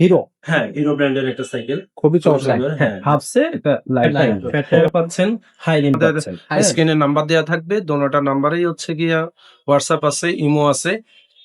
Hero হ্যাঁ, hero ব্র্যান্ডের একটা সাইকেল। খুবই খুব চমৎকার। সুন্দর। হ্যাঁ, হ্যাঁ, হাফসে এটা light light type fat tyre পাচ্ছেন, হাইরিন আমাদের পাচ্ছেন। স্ক্রিনে নাম্বার দেওয়া থাকবে। দোনোটা নাম্বারেই হচ্ছে গিয়া হোয়াটসঅ্যাপ আছে, ইমো আছে।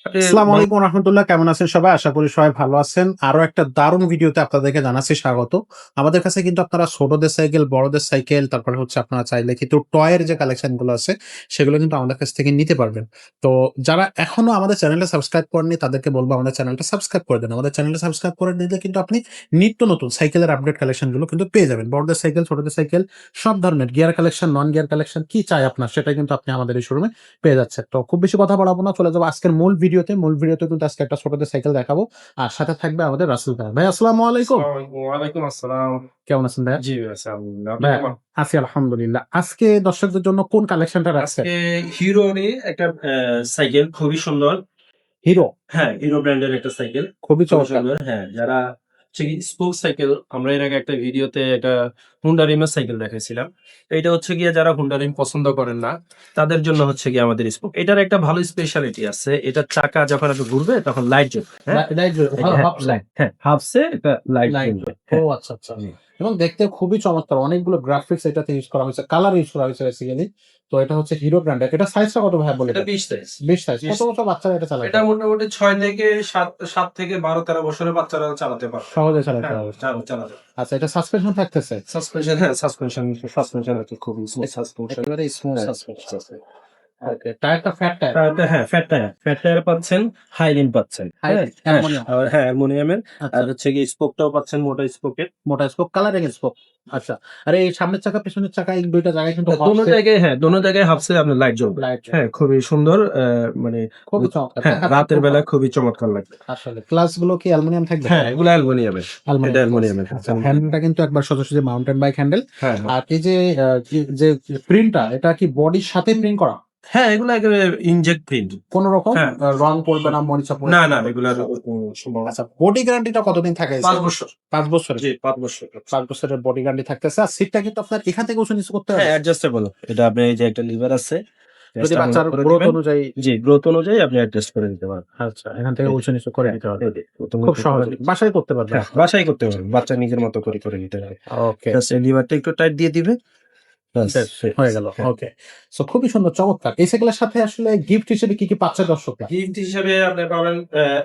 আপনি আসসালামু আলাইকুম রহমতুল্লাহ, কেমন আছেন সবাই? আশা করি সবাই ভালো আছেন। আরো একটা দারুণ ভিডিওতে আপনাদেরকে জানাচ্ছি স্বাগত। আমাদের কাছে কিন্তু আপনারা ছোটদের সাইকেল, বড়দের সাইকেল, তারপরে হচ্ছে আপনারা চাইলে কিন্তু টয়ের যে কালেকশন গুলো আছে সেগুলো কিন্তু আমাদের কাছ থেকে নিতে পারবেন। তো যারা এখনো আমাদের চ্যানেলটা সাবস্ক্রাইব করেননি তাদেরকে বলবো আমাদের চ্যানেলটা সাবস্ক্রাইব করে দেন। আমাদের চ্যানেলটা সাবস্ক্রাইব করে নিলে কিন্তু আপনি নিত্য নতুন সাইকেলের আপডেট কালেকশন গুলো কিন্তু পেয়ে যাবেন। বড়দের সাইকেল, ছোটদের সাইকেল, সব ধরনের gear collection, non gear collection, কি চাই আপনার সেটা কিন্তু আপনি আমাদের এই শোরুমে পেয়ে যাচ্ছেন। তো খুব বেশি কথা বাড়াবো না, চলে যাবো আজকের মূল ভিডিওতে কিন্তু আজকে একটা ছোটদের সাইকেল দেখাবো। আর সাথে থাকবে আমাদের রাসেল ভাই। ভাই আসসালামু আলাইকুম, ওয়ালাইকুম আসসালাম। কেমন আছেন ভাই? জি ভাই, আলহামদুলিল্লাহ। আপনি ভাই কেমন? আছি আলহামদুলিল্লাহ। আজকে দর্শকদের জন্য কোন কালেকশনটা রাখছেন? আজকে হিরোরই একটা সাইকেল, খুবই সুন্দর। হিরো হ্যাঁ, হিরো ব্র্যান্ডের একটা সাইকেল, খুবই খুবই চমৎকার। সুন্দর। হ্যাঁ, যারা হচ্ছে কি স্পোক সাইকেল, আমরা এর আগে একটা ভিডিওতে একটা হুন্ডা রিমের সাইকেল দেখাইছিলাম। এটা হচ্ছে গিয়ে যারা হুন্ডা রিম পছন্দ করেন না, তাদের জন্য হচ্ছে গিয়ে আমাদের স্পোক। এটার একটা ভালো স্পেশালিটি আছে, এটার চাকা যখন একটু ঘুরবে তখন লাইট জ্বলবে। হ্যাঁ, লাইট লাইট, হ্যাঁ, হাফসে এটা লাইট লাইট। জ্বলবে। ও আচ্ছা আচ্ছা। এবং দেখতে খুবই চমৎকার, অনেকগুলো গ্রাফিক্স এটাতে ইউজ করা হয়েছে, কালার ইউজ করা হয়েছে বেসিক্যালি। তো এটা হচ্ছে হিরো ব্র্যান্ডের। এটা সাইজটা কত ভাই বলে এটা দেন? 20 সাইজ। 20 সাইজ। 20 কত বছর বাচ্চারা এটা চালাতে এটা মোটামুটি 6 থেকে 7 থেকে 12-13 বছরের বাচ্চারা চালাতে পারবে। সহজে চালাতে হ্যাঁ, হবে? চালাতে। আচ্ছা, এটা সাসপেনশন থাকতেছে? সাসপেনশন, হ্যাঁ, সাসপেনশন হচ্ছে খুবই স্মুথ সাসপেনশন। একেবারে স্মুথ হ্যাঁ, সাসপেনশন আছে। ওকে, টায়ারটা ফ্যাট টায়ার। টায়ারটা, হ্যাঁ, ফ্যাট টায়ার পাচ্ছেন, হাইরিন পাচ্ছেন। হ্যাঁ, অ্যালুমিনিয়াম। হ্যাঁ, অ্যালুমিনিয়ামের। আচ্ছা, আর হচ্ছে গিয়ে স্পোকটাও পাচ্ছেন মোটা স্পোকের। মোটা স্পোক, কালারিং স্পোক। আচ্ছা, আর এই সামনের চাকা পেছনের চাকা এই দুইটা জায়গায় কিন্তু দোনো জায়গায় হাফসে আপনার লাইট জ্বলবে। লাইট। হ্যাঁ, খুবই সুন্দর। মানে খুবই চমৎকার। হ্যাঁ, রাতের বেলা খুবই চমৎকার লাগবে। আসলে ক্লাস গুলো কি অ্যালুমিনিয়াম থাকবে? হ্যাঁ, এগুলো অ্যালুমিনিয়ামের। এটা অ্যালুমিনিয়ামের। আচ্ছা, হ্যান্ডেলটা কিন্তু একবার সোজাসুজি মাউন্টেন বাইক হ্যান্ডেল। হ্যাঁ, আর এই যে যে প্রিন্টটা, এটা কি বডির সাথে প্রিন্ট করা? হ্যাঁ, এগুলো একেবারে ইনজেক্ট প্রিন্ট। কোন রকম হ্যাঁ, রং পড়বে না, মরিচা পড়বে না, এগুলার সম্ভব। আচ্ছা, বডি গ্যারান্টিটা কতদিন থাকে? 5 বছর। 5 বছর। জি, 5 বছর। 5 বছরের বডি গ্যারান্টি থাকতেছে। আর সিটটা কিন্তু আপনার এখান থেকে উঁচু নিচু করতে হ্যাঁ, হবে। অ্যাডজাস্টেবল। এটা আপনি এই যে একটা লিভার আছে, যদি জাস্ট বাচ্চার করে গ্রোথ দিবেন। অনুযায়ী। জি, গ্রোথ অনুযায়ী আপনি অ্যাডজাস্ট করে দিতে পারেন। আচ্ছা, এখান থেকে উঁচু নিচু করে দিতে হবে। খুব খুব সহজে বাসায় করতে পারবে। হ্যাঁ, বাসায় করতে পারবেন। বাচ্চা নিজের মতো করে নিতে পারে। ওকে, জাস্ট এই লিভারটা একটু টাইট দিয়ে দিবে। ব্যাস, হয়ে গেল। হ্যাঁ। ওকে, সো খুবই সুন্দর, চমৎকার। এই সাইকেলের সাথে আসলে গিফট হিসেবে কি কি পাচ্ছে দর্শকরা? গিফট হিসেবে আপনি পাবেন,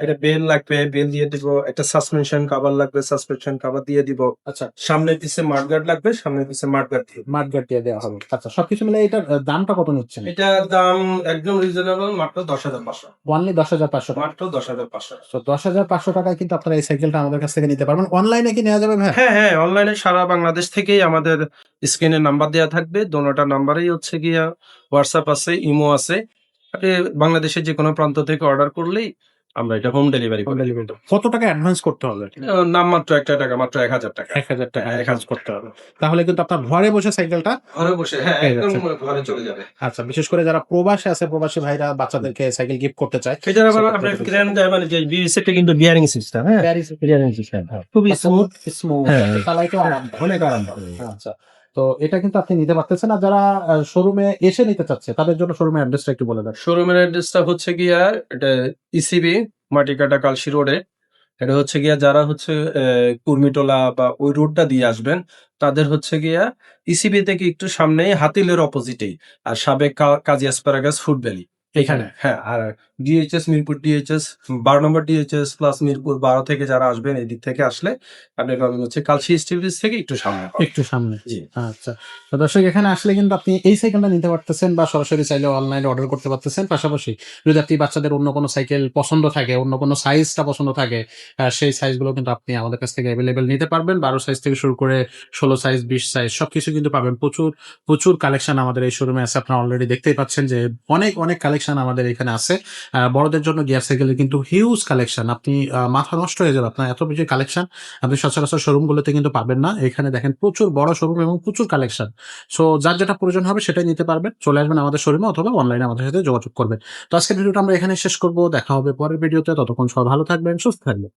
একটা বেল লাগবে, বেল দিয়ে দিব। একটা সাসপেনশন কভার লাগবে, সাসপেনশন কভার দিয়ে দিব। আচ্ছা, সামনে পিছে মাডগার্ড লাগবে, সামনে পিছে মাডগার্ড দিয়ে দিব। মাঠগাট দিয়ে দেওয়া হবে। আচ্ছা, সবকিছু মিলে এটার দামটা কত নিচ্ছেন? এটার দাম একদম রিজনেবল, মাত্র 10,500। অনলি 10,500 টাকা। মাত্র 10,500। তো 10,500 টাকায় কিন্তু আপনারা এই সাইকেলটা আমাদের কাছ থেকে নিতে পারবেন। অনলাইনে কি নেওয়া যাবে ভাই? হ্যাঁ, অনলাইনে সারা বাংলাদেশ থেকেই আমাদের স্ক্রিনে নাম্বার দেওয়া থাকবে। দোনোটা নাম্বারেই হচ্ছে গিয়া হোয়াটসঅ্যাপ আছে, ইমো আছে। আপনি বাংলাদেশের যেকোনো প্রান্ত থেকে অর্ডার করলেই আমরা এটা হোম ডেলিভারি হোম করে দিব। ডেলিভারি কত টাকা অ্যাডভান্স করতে হবে? নামমাত্র একটা টাকা, মাত্র 1,000 টাকা। 1,000 টাকা হ্যাঁ, অ্যাডভান্স করতে হবে। তাহলে কিন্তু আপনার ঘরে বসে সাইকেলটা ঘরে বসে, হ্যাঁ, পেয়ে একদম যাচ্ছেন। ঘরে চলে যাবে। আচ্ছা, বিশেষ করে যারা প্রবাসে আছে, প্রবাসী ভাইরা বাচ্চাদেরকে সাইকেল গিফট করতে চায়, এটার আবার সেক্ষেত্রে আপনার কিন্তু ক্রেন মানে যে বিএসএফটা কিন্তু বিয়ারিং সিস্টেম, হ্যাঁ, প্যারিস বিয়ারিং সিস্টেম, খুবই স্মুথ। স্মুথ, হ্যাঁ, চালাইতেও আরামদায়ক। অনেক আরাম। আচ্ছা, তো এটা কিন্তু আপনি নিতে পারতেছেন। আর যারা শোরুমে এসে নিতে চাচ্ছে তাদের জন্য শোরুমের অ্যাড্রেসটা একটু বলে দেন। শোরুমের অ্যাড্রেসটা হচ্ছে গিয়া এটা ইসিবি মাটিকাটা কালশি রোডে। এটা হচ্ছে গিয়া যারা হচ্ছে কুর্মিটোলা বা ওই রোডটা দিয়ে আসবেন, তাদের হচ্ছে গিয়া ইসিবি থেকে একটু সামনেই হাতিলের অপোজিটেই। আর সাবেক কাজী অ্যাসপারাগাস ফুড ভ্যালি এখানে। হ্যাঁ, আর ডিএইচএস মিরপুর ডিএইচএস 12 নম্বর ডিএইচএস প্লাস মিরপুর 12 থেকে যারা আসবেন, এদিক থেকে আসলে আপনি পাবেন হচ্ছে কালশি স্টিল ব্রিজ থেকে একটু সামনে পাবেন। একটু সামনে। জি। আচ্ছা, তো দর্শক এখানে আসলে কিন্তু আপনি এই সাইকেলটা নিতে পারতেছেন বা সরাসরি চাইলে অনলাইনে অর্ডার করতে পারতেছেন। পাশাপাশি যদি আপনি বাচ্চাদের অন্য কোনো সাইকেল পছন্দ থাকে, অন্য কোনো সাইজটা পছন্দ থাকে, সেই সাইজগুলো কিন্তু আপনি আমাদের কাছ থেকে অ্যাভেলেবেল নিতে পারবেন। 12 সাইজ থেকে শুরু করে 16 সাইজ, 20 সাইজ সবকিছু কিন্তু পাবেন। প্রচুর কালেকশন আমাদের এই শোরুমে আছে। আপনারা অলরেডি দেখতেই পাচ্ছেন যে অনেক কালেকশন আমাদের এখানে আছে। বড়দের জন্য গিয়ার সাইকেলের কিন্তু হিউজ কালেকশন। আপনি মাথা নষ্ট হয়ে যাবে, আপনার এত বেশি কালেকশন আপনি সচরাচর শোরুমগুলোতে কিন্তু পাবেন না। এখানে দেখেন প্রচুর বড় শোরুম এবং প্রচুর কালেকশন। সো যার যেটা প্রয়োজন হবে সেটাই নিতে পারবেন। চলে আসবেন আমাদের শোরুমে অথবা অনলাইনে আমাদের সাথে যোগাযোগ করবেন। তো আজকের ভিডিওটা আমরা এখানে শেষ করব। দেখা হবে পরের ভিডিওতে। ততক্ষণ সবাই ভালো থাকবেন, সুস্থ থাকবেন।